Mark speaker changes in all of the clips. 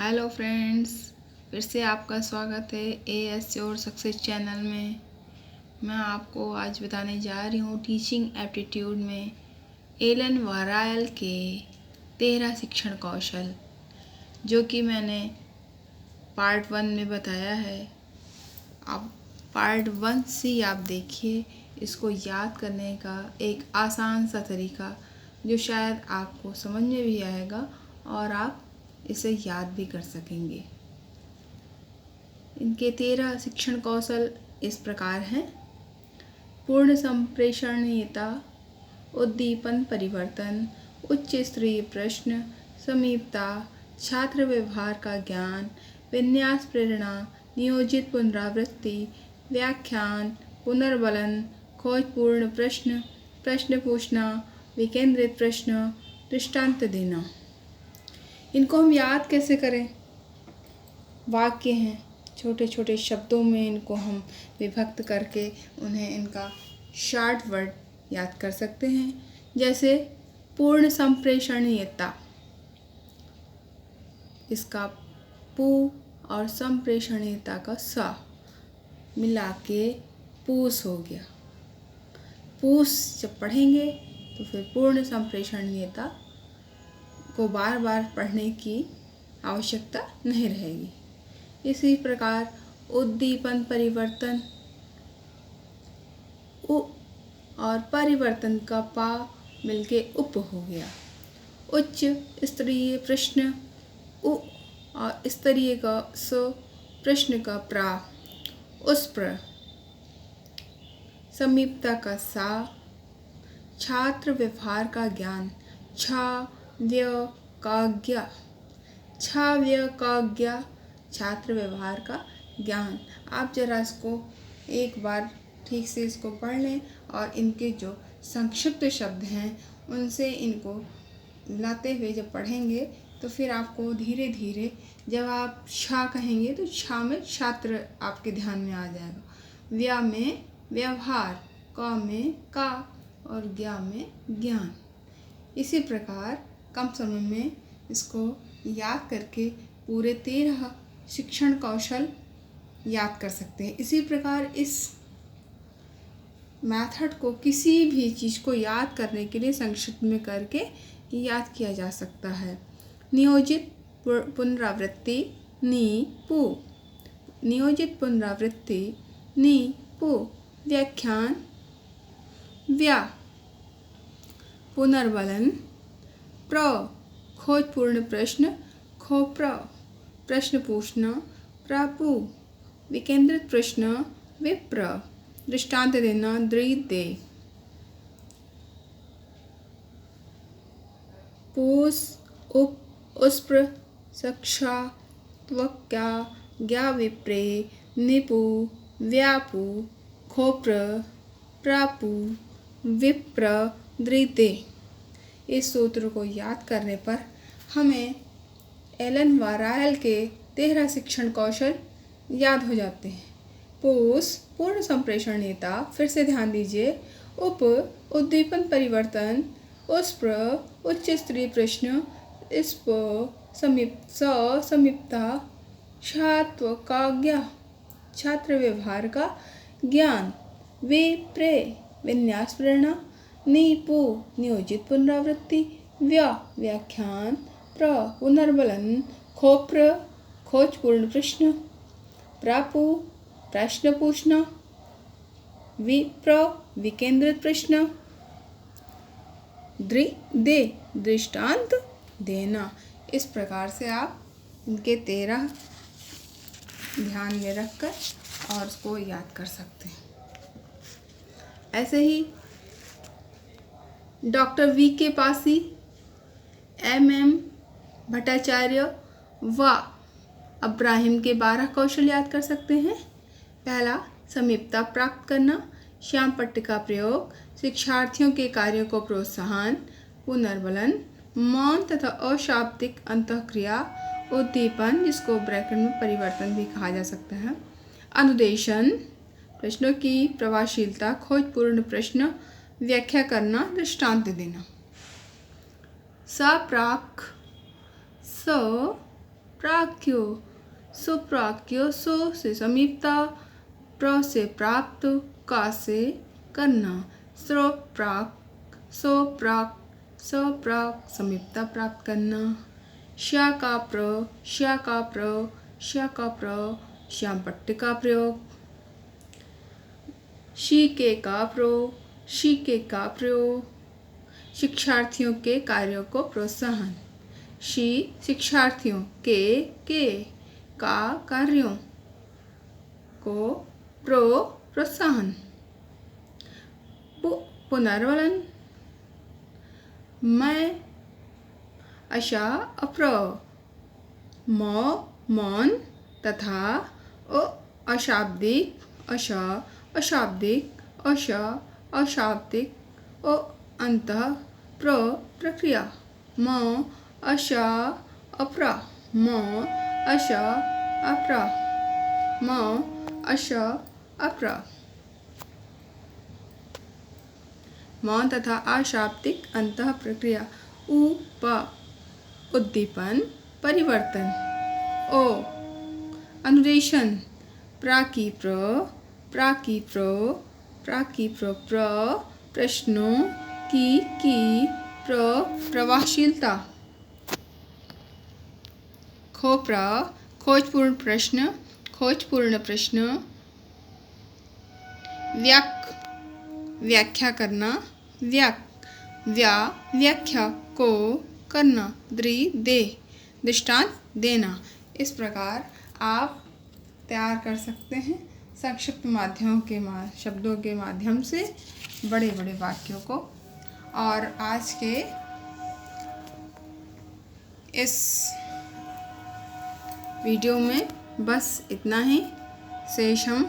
Speaker 1: Hello friends, फिर से आपका स्वागत है एएस योर सक्सेस चैनल में। मैं आपको आज बताने जा रही हूँ टीचिंग एप्टीट्यूड में एलन वारायल के 13 शिक्षण कौशल, जो कि मैंने पार्ट 1 में बताया है। अब पार्ट 1 से आप देखिए, इसको याद करने का एक आसान सा तरीका जो शायद आपको समझ में भी आएगा और आप इसे याद भी कर सकेंगे। इनके 13 शिक्षण कौशल इस प्रकार हैं: पूर्ण संप्रेषणीयता, उद्दीपन परिवर्तन, उच्च स्तरीय प्रश्न, समीपता, छात्र व्यवहार का ज्ञान, विन्यास प्रेरणा, नियोजित पुनरावृत्ति, व्याख्यान, पुनर्बलन, खोजपूर्ण प्रश्न, प्रश्न पूछना, विकेंद्रित प्रश्न, दृष्टांत देना। इनको हम याद कैसे करें? वाक्य हैं, छोटे छोटे शब्दों में इनको हम विभक्त करके उन्हें इनका शॉर्ट वर्ड याद कर सकते हैं। जैसे पूर्ण संप्रेषणीयता, इसका पू और संप्रेषणीयता का सा मिला के पूस हो गया। पूस जब पढ़ेंगे तो फिर पूर्ण संप्रेषणीयता को बार बार पढ़ने की आवश्यकता नहीं रहेगी। इसी प्रकार उद्दीपन परिवर्तन, उ और परिवर्तन का पा मिलके उप हो गया। उच्च स्तरीय प्रश्न, उ और स्तरीय का स, प्रश्न का प्रा, उस प्र, समीपता का सा, छात्र व्यवहार का ज्ञान, छा व्य का ज्ञा, छा व्य का ज्ञा, छात्र व्यवहार का ज्ञान। आप जरा इसको एक बार ठीक से इसको पढ़ लें और इनके जो संक्षिप्त शब्द हैं उनसे इनको मिलाते हुए जब पढ़ेंगे तो फिर आपको धीरे धीरे जब आप छा कहेंगे तो छा में छात्र आपके ध्यान में आ जाएगा, व्या में व्यवहार, क में का और ज्ञा में ज्ञान। इसी प्रकार कम समय में इसको याद करके पूरे 13 शिक्षण कौशल याद कर सकते हैं। इसी प्रकार इस मेथड को किसी भी चीज़ को याद करने के लिए संक्षिप्त में करके याद किया जा सकता है। नियोजित पुनरावृत्ति, नी पू, नियोजित पुनरावृत्ति, नी पू, व्याख्यान, व्या, पुनर्बलन, प्र, खोजपूर्ण प्रश्न, खो प्र, प्रश्न पूछना, प्रापु, विकेंद्रित प्रश्न, विप्र, दृष्टांत देना, दृ दे, पूस, उप, उस्प्र, सक्षा, त्वक्या, ज्ञा विप्रे, निपु, व्यापु, खोप्र, प्रापु, विप्र, दृते। इस सूत्र को याद करने पर हमें एलन वारायल के 13 शिक्षण कौशल याद हो जाते हैं। पूस, पूर्ण संप्रेषणीयता, फिर से ध्यान दीजिए। उप, उद्दीपन परिवर्तन, उस्प्र, उच्च स्तरीय प्रश्न, स्प, समीपता, छात्र का ज्ञा, छात्र व्यवहार का ज्ञान, विप्रे, विन्यास प्रेरणा, नीपु, नियोजित पुनरावृत्ति, व्या, व्याख्यान, प्र, पुनर्बलन, खोप्र, खोजपूर्ण प्रश्न, प्रापु, प्रश्न पूछना, विप्र, विकेंद्रित प्रश्न, दे, दृष्टांत देना। इस प्रकार से आप इनके 13 ध्यान में रखकर और उसको याद कर सकते हैं। ऐसे ही डॉक्टर वी के पासी, MM भट्टाचार्य व अब्राहिम के 12 कौशल याद कर सकते हैं। पहला, समीपता प्राप्त करना, श्याम पट्ट का प्रयोग, शिक्षार्थियों के कार्यों को प्रोत्साहन, पुनर्बलन, मौन तथा अशाब्दिक अंतःक्रिया, उद्दीपन जिसको ब्रैकेट में परिवर्तन भी कहा जा सकता है, अनुदेशन, प्रश्नों की प्रभावशीलता, खोजपूर्ण प्रश्न, व्याख्या करना, दृष्टांत देना। सप्राक, स, प्राज्ञो, सुप्राज्ञो, सो से समीपता, प्र से प्राप्त, का से करना, स्वप्राक, स्वप्राक, स्वप्राक समीपता प्राप्त करना, श्या का प्र, श्या का प्र, श्या का प्र, श्याम पट्टी का प्रयोग, शी के का प्रो, शी के का प्रयोग, शिक्षार्थियों के कार्यों को प्रोत्साहन, शी शिक्षार्थियों के का कार्यों को प्रोत्साहन, पुनर्वलन, मैं अशा अप्र, मौन तथा अशाब्दिक, अशाब्दिक, अशाब्दिक, अंतः प्रक्रिया, म अशा अपरा, म अशा अपरा, म अशा अपरा, मौन तथा अशाब्दिक अंतः प्रक्रिया, उद्दीपन, परिवर्तन, ओ अनुदेशन, प्राकिप्र, प्र प्रश्नों की प्रवाहशीलता, खोप्रा खोजपूर्ण प्रश्न, व्याख्या करना, व्याख्या को करना, दृष्टांत देना। इस प्रकार आप तैयार कर सकते हैं संक्षिप्त माध्यमों के शब्दों के माध्यम से बड़े बड़े वाक्यों को। और आज के इस वीडियो में बस इतना ही। शेष हम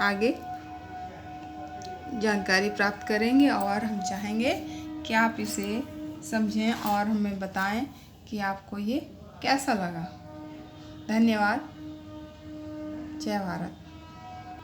Speaker 1: आगे जानकारी प्राप्त करेंगे और हम चाहेंगे कि आप इसे समझें और हमें बताएं कि आपको ये कैसा लगा। धन्यवाद। जय भारत।